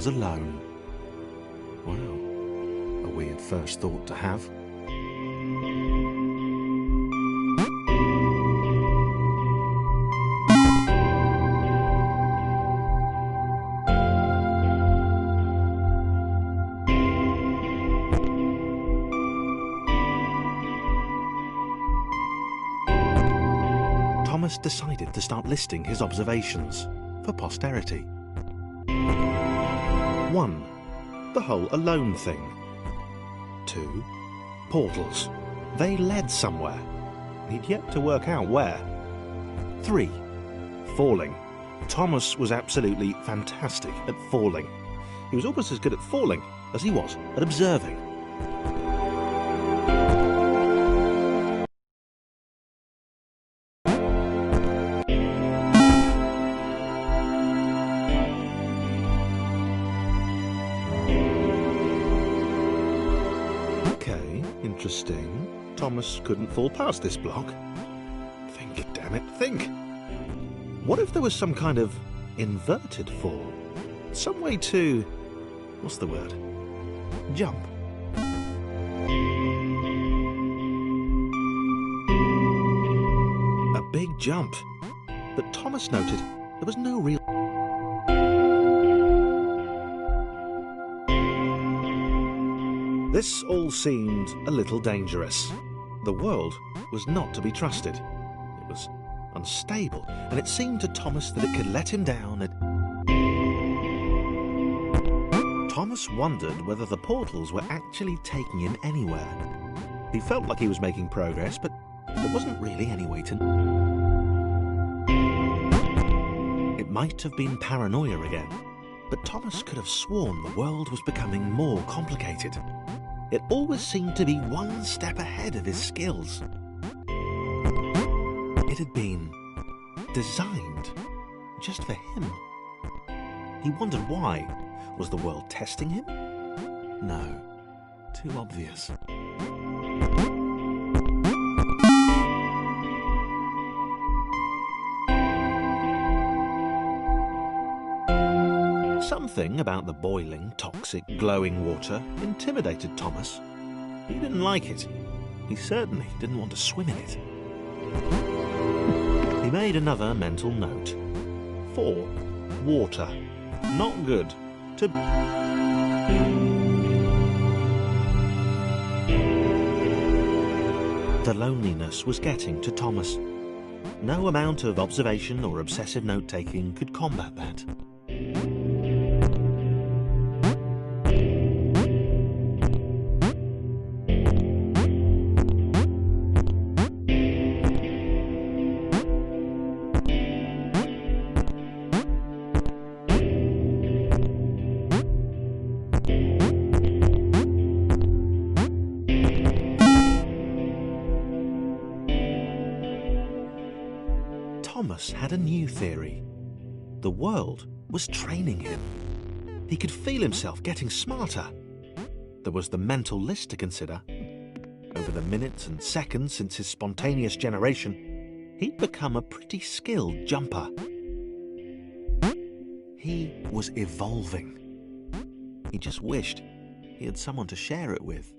was alone. Wow, a weird first thought to have. Thomas decided to start listing his observations for posterity. 1. The whole alone thing. 2. Portals. They led somewhere. He'd yet to work out where. 3. Falling. Thomas was absolutely fantastic at falling. He was almost as good at falling as he was at observing. Interesting. Thomas couldn't fall past this block. Think, damn it, think. What if there was some kind of inverted fall? Some way to... what's the word? Jump. A big jump. But Thomas noted there was no real... This all seemed a little dangerous. The world was not to be trusted. It was unstable, and it seemed to Thomas that it could let him down. Thomas wondered whether the portals were actually taking him anywhere. He felt like he was making progress, but there wasn't really any way to... It might have been paranoia again, but Thomas could have sworn the world was becoming more complicated. It always seemed to be one step ahead of his skills. It had been designed just for him. He wondered why. Was the world testing him? No, too obvious. Something about the boiling, toxic, glowing water intimidated Thomas. He didn't like it. He certainly didn't want to swim in it. He made another mental note. 4. Water. Not good. To... The loneliness was getting to Thomas. No amount of observation or obsessive note-taking could combat that. Thomas had a new theory. The world was training him. He could feel himself getting smarter. There was the mental list to consider. Over the minutes and seconds since his spontaneous generation, he'd become a pretty skilled jumper. He was evolving. He just wished he had someone to share it with.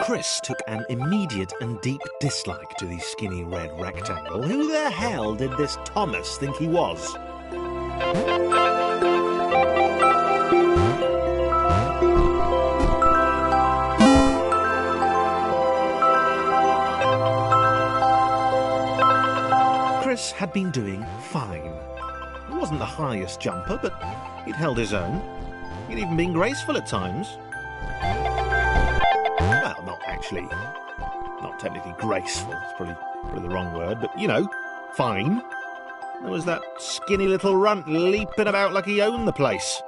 Chris took an immediate and deep dislike to the skinny red rectangle. Who the hell did this Thomas think he was? Chris had been doing fine. He wasn't the highest jumper, but he'd held his own. He'd even been graceful at times. Well, not actually. Not technically graceful. It's probably the wrong word, but, you know, fine. There was that skinny little runt leaping about like he owned the place.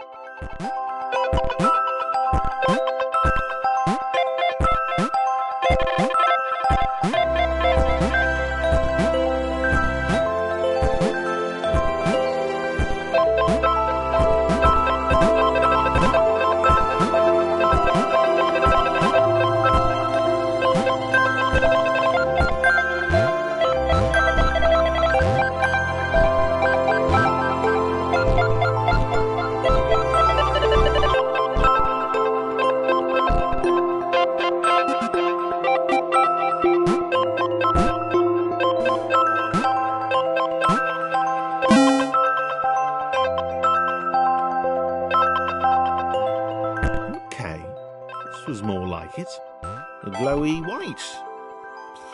Was more like it. A glowy white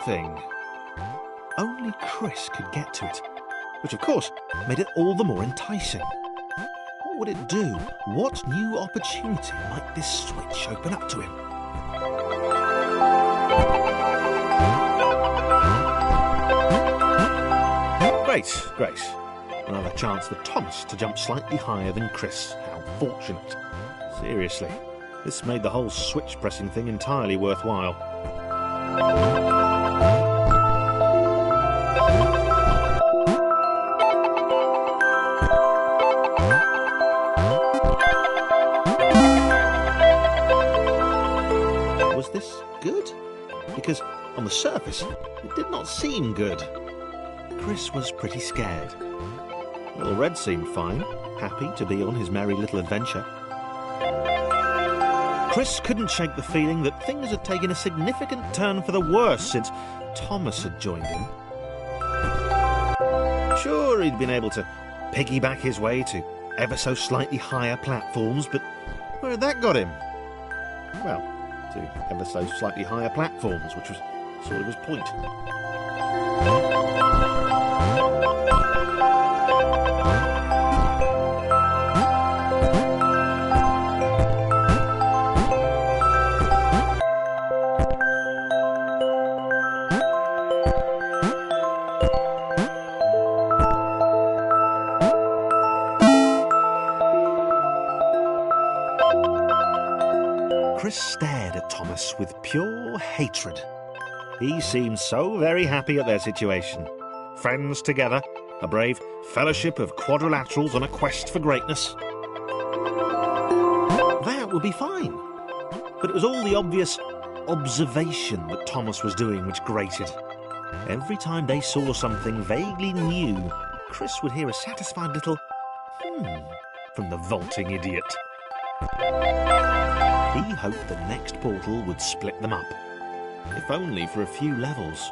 thing. Only Chris could get to it, which of course made it all the more enticing. What would it do? What new opportunity might this switch open up to him? Great. Another chance for Thomas to jump slightly higher than Chris. How fortunate. Seriously. This made the whole switch pressing thing entirely worthwhile. Was this good? Because on the surface, it did not seem good. Chris was pretty scared. Little Red seemed fine, happy to be on his merry little adventure. Chris couldn't shake the feeling that things had taken a significant turn for the worse since Thomas had joined him. Sure, he'd been able to piggyback his way to ever so slightly higher platforms, but where had that got him? Well, to ever so slightly higher platforms, which was sort of his point. Chris stared at Thomas with pure hatred. He seemed so very happy at their situation. Friends together, a brave fellowship of quadrilaterals on a quest for greatness. That would be fine. But it was all the obvious observation that Thomas was doing which grated. Every time they saw something vaguely new, Chris would hear a satisfied little from the vaulting idiot. He hoped the next portal would split them up, if only for a few levels.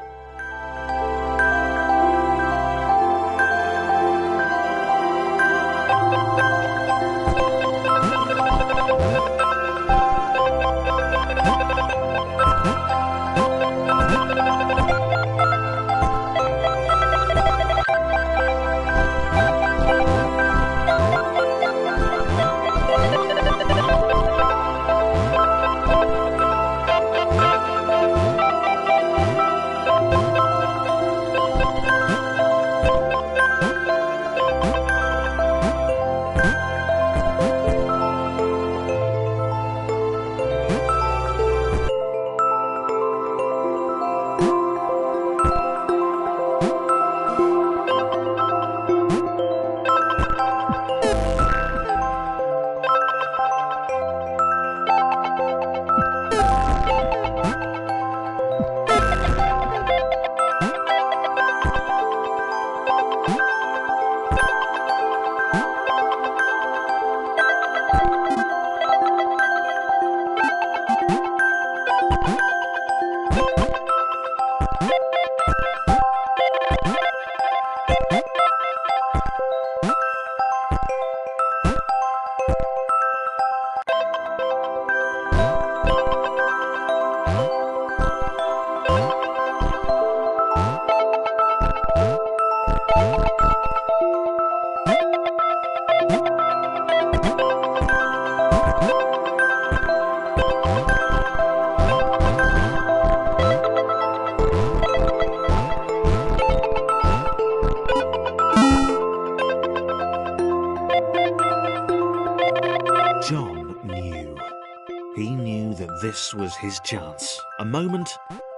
This was his chance, a moment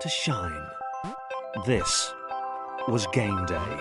to shine. This was game day.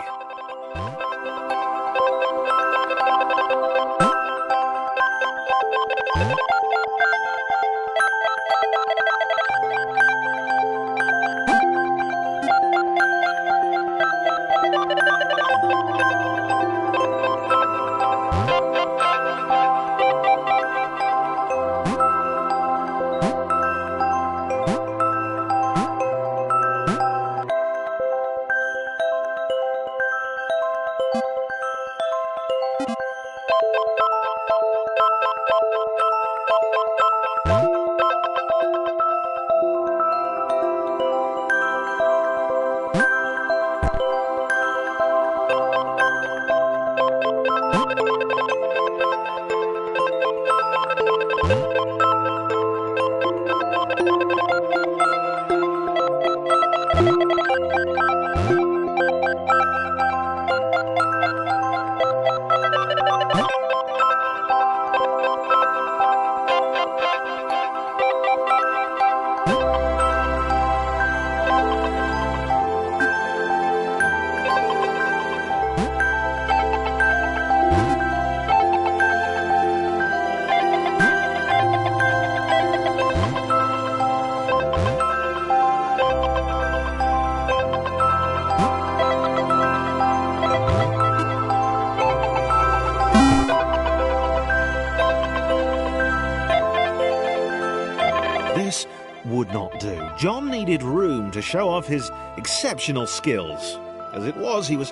This would not do. John needed room to show off his exceptional skills. As it was, he was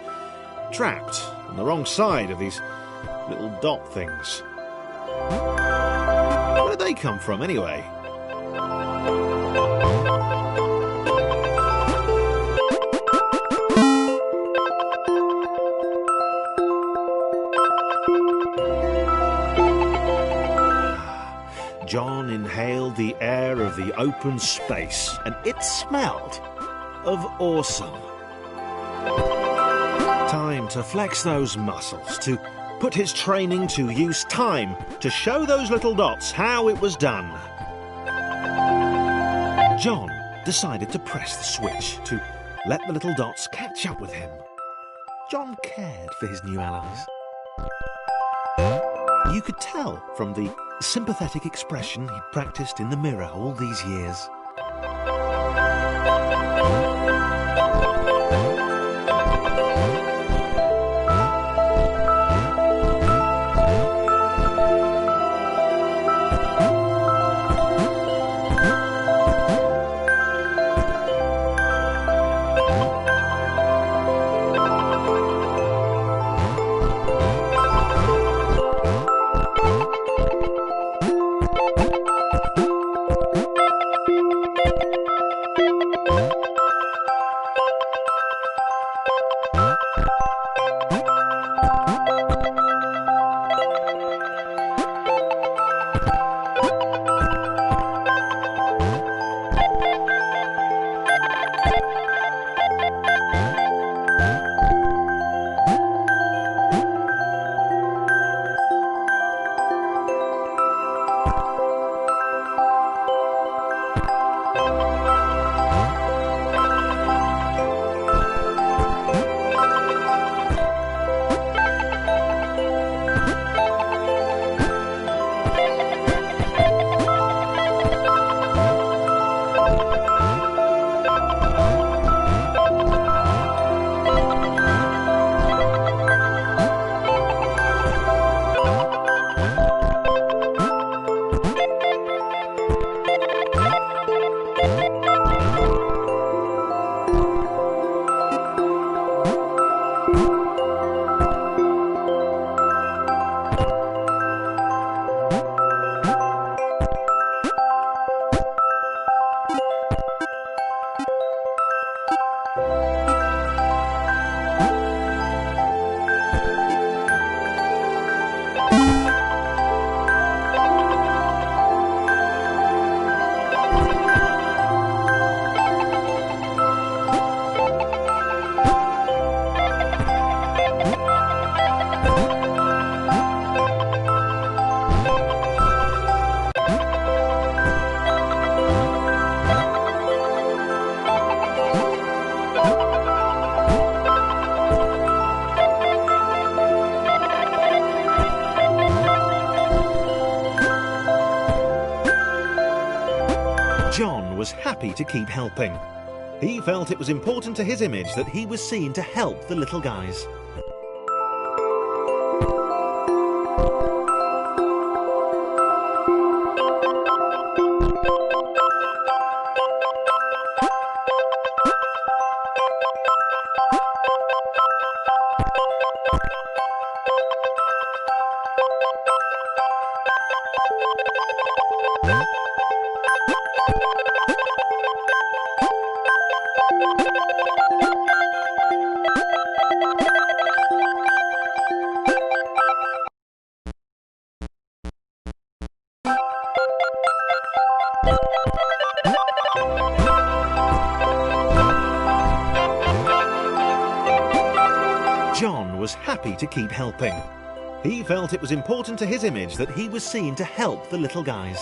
trapped on the wrong side of these little dot things. Where did they come from, anyway? John inhaled the air of the open space, and it smelled of awesome. Time to flex those muscles, to put his training to use, time to show those little dots how it was done. John decided to press the switch, to let the little dots catch up with him. John cared for his new allies. You could tell from the sympathetic expression he'd practiced in the mirror all these years. happy to keep helping. He felt it was important to his image that he was seen to help the little guys. John was happy to keep helping. He felt it was important to his image that he was seen to help the little guys.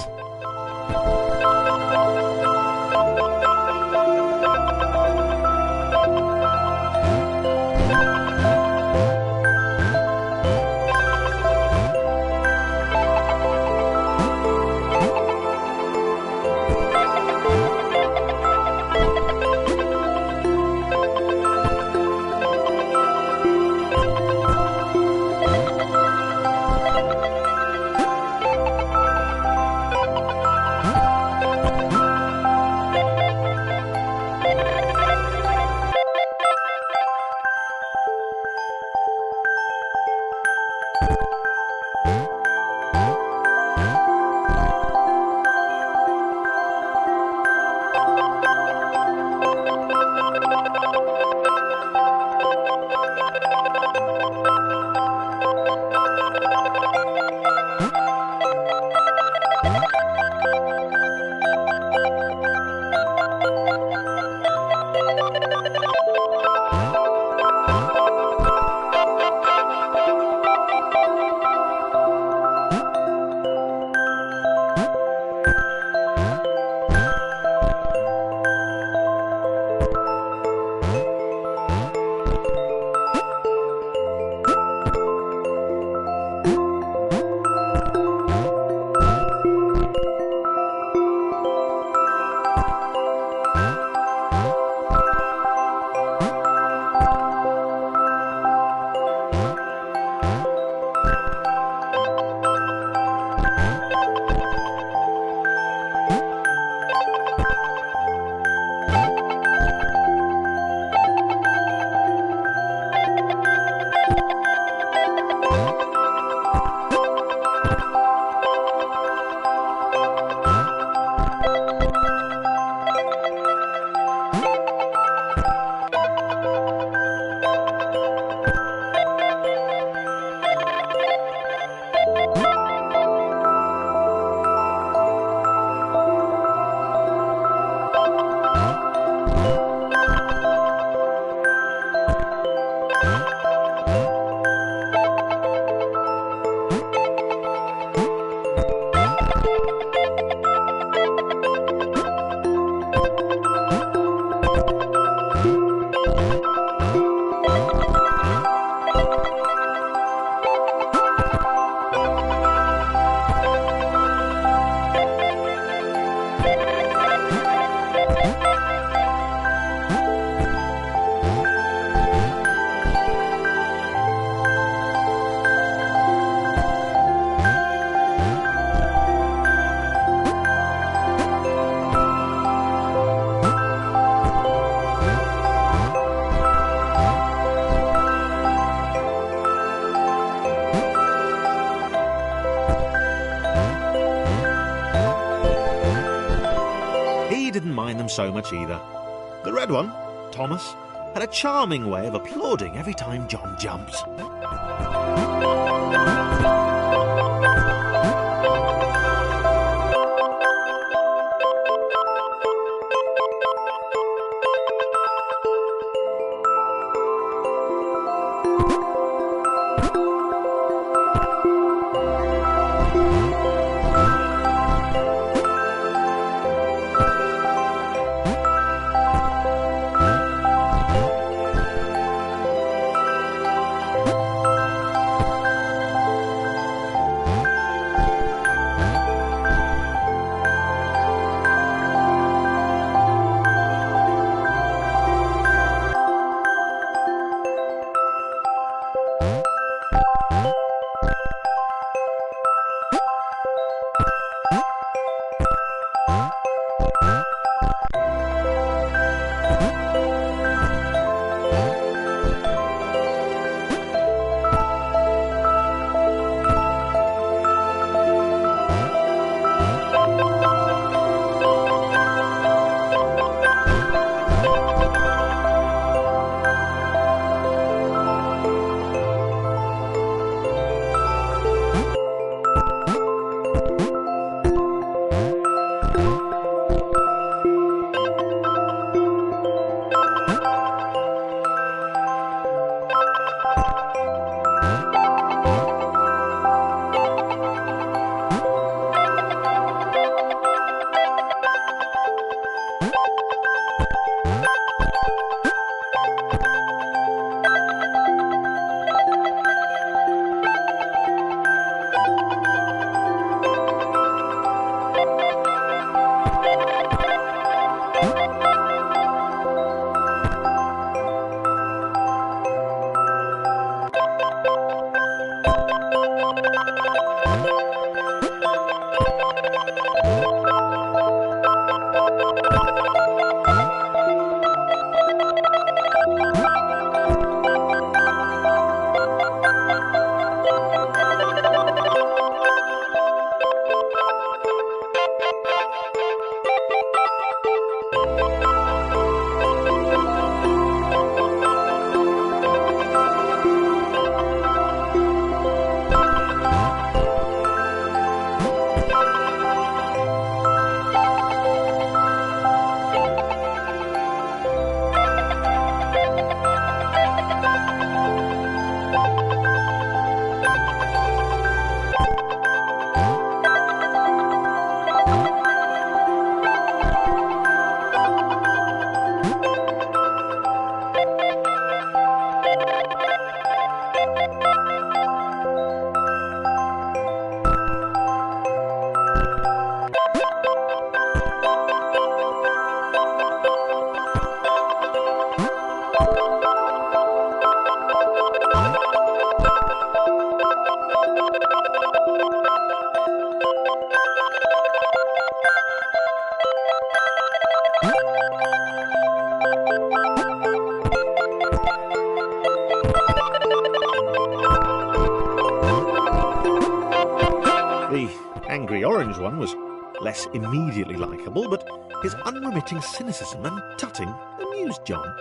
Didn't mind them so much either. The red one, Thomas, had a charming way of applauding every time John jumped. The orange one was less immediately likeable, but his unremitting cynicism and tutting amused John.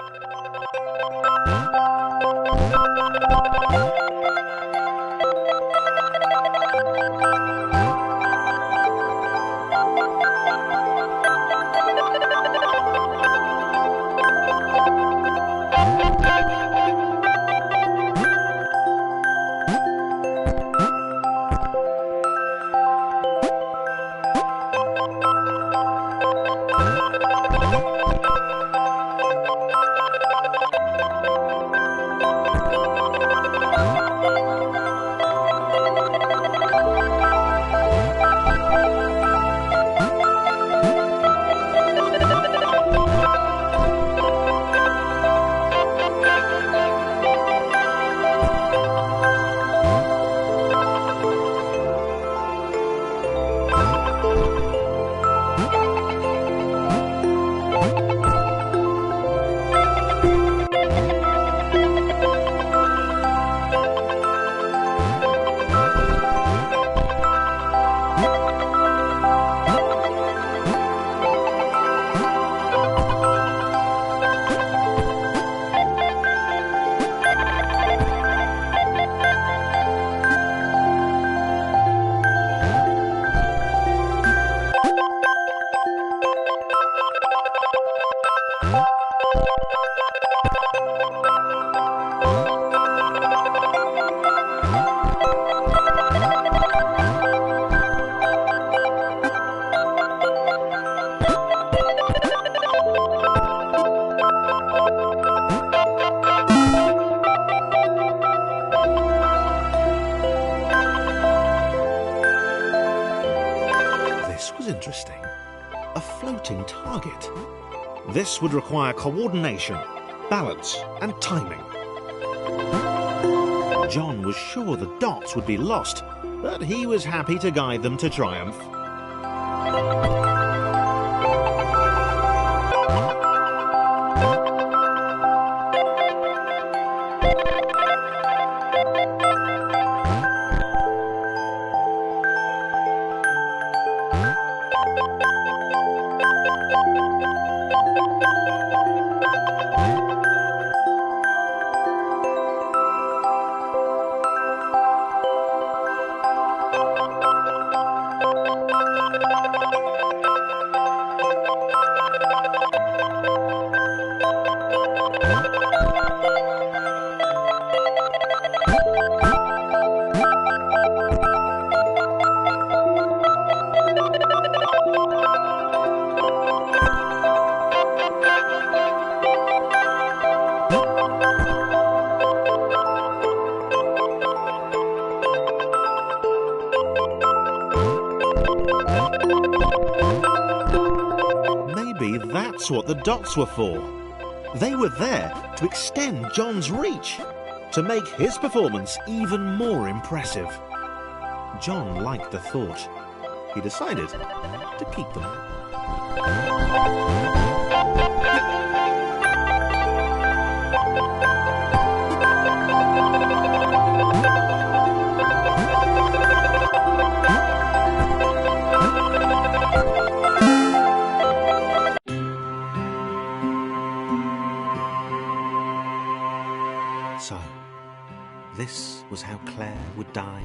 Interesting. A floating target. This would require coordination, balance, and timing. John was sure the dots would be lost, but he was happy to guide them to triumph. Maybe that's what the dots were for. They were there to extend John's reach, to make his performance even more impressive. John liked the thought. He decided to keep them. So, this was how Claire would die.